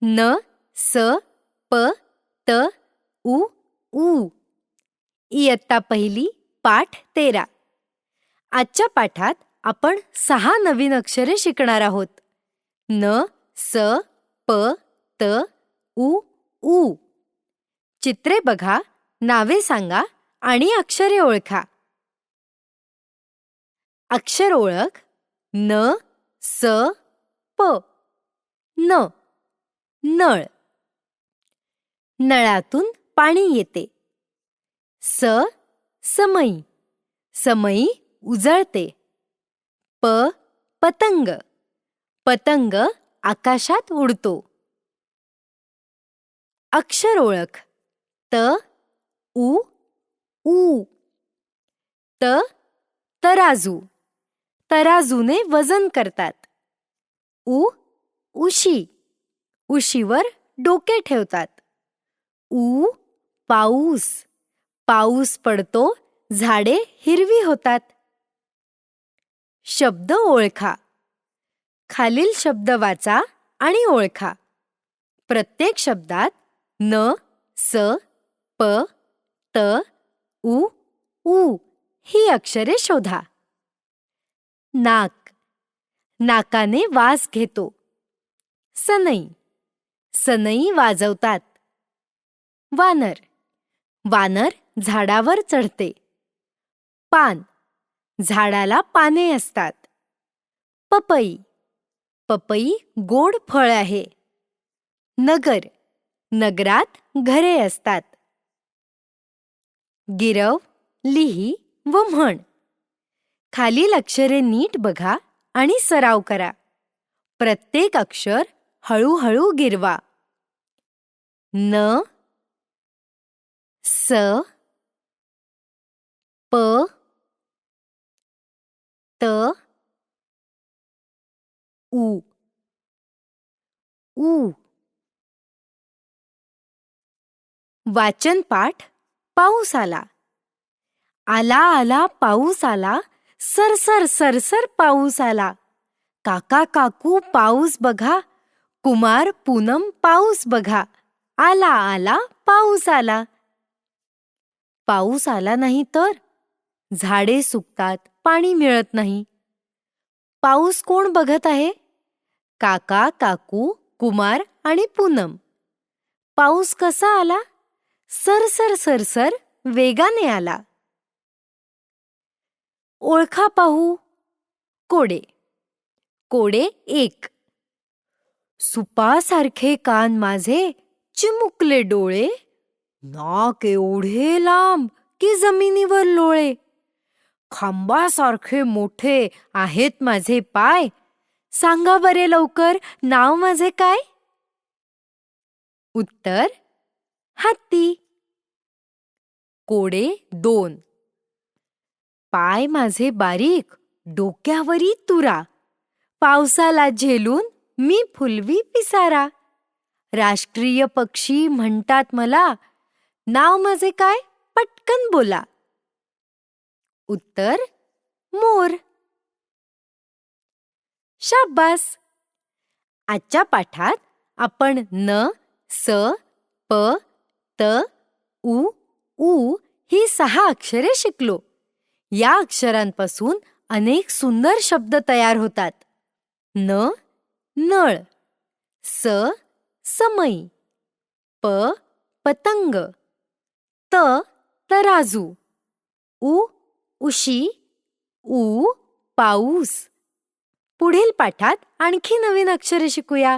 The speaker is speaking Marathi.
न, स, प, त, उ, ऊ. इयत्ता पहिली, पाठ 13. आजच्या पाठात आपण 6 नवीन अक्षरे शिकणार आहोत. न, स, प, त, उ, ऊ. चित्रे बघा, नावे सांगा आणि अक्षरे ओळखा. अक्षर ओळख. न, स, प. न, नळ. नळातून पाणी येते. स, समई. समई उजळते. प, पतंग. पतंग आकाशात उडतो. अक्षर ओळख. त, उ, ऊ. त, तराजू. तराजूने वजन करतात. उ, उशी. उशीवर डोके ठेवतात. ऊ, पाऊस. पाऊस पडतो, झाडे हिरवी होतात. शब्द ओळखा. खालील शब्द वाचा आणि ओळखा. प्रत्येक शब्दात न, स, प, त, उ, ऊ ही अक्षरे शोधा. नाक. नाकाने वास घेतो. सनई. सनई वाजवतात. वानर. वानर झाडावर चढते. पान. झाडाला पाने असतात. पपई. पपई गोड फळ आहे. नगर. नगरात घरे असतात. गिरव, लिही व म्हण. खालील अक्षरे नीट बघा आणि सराव करा. प्रत्येक अक्षर हळूहळू गिरवा. न, स, प, त, उ, ऊ. वाचन पाठ. पाऊस आला. आला आला पाऊस आला, सरसर सरसर पाऊस आला. काका काकू पाऊस बघा, कुमार पूनम पाऊस बघा. आला आला पाऊस आला. पाऊस आला नाही तर झाडे सुकतात, पाणी मिळत नाही. पाऊस कोण बघत आहे? काका काकू, कुमार आणि पूनम. पाऊस कसा आला? सरसर सरसर वेगाने आला. ओळखा पाहू. कोडे. कोडे 1. सुपासारखे कान माझे, चिमुकले डोळे, नाक एवढे लांब की जमिनीवर लोळे. खांबासारखे मोठे आहेत माझे पाय, सांगा बरे लवकर नाव माझे काय? उत्तर हत्ती. कोडे 2. पाय माझे बारीक, डोक्यावरी तुरा, पावसाला झेलून मी फुलवी पिसारा. राष्ट्रीय पक्षी म्हणतात मला, नाव माझे काय? पटकन बोला. उत्तर मोर. शाब्बास. आजच्या पाठात आपण न, स, प, त, उ, ऊ ही 6 अक्षरे शिकलो. या अक्षरांपासून अनेक सुंदर शब्द तयार होतात. न, नळ. स, समई. प, पतंग. त, तराजू. उ, उशी. ऊ, पाऊस. पुढील पाठात आणखी नवीन अक्षरे शिकूया.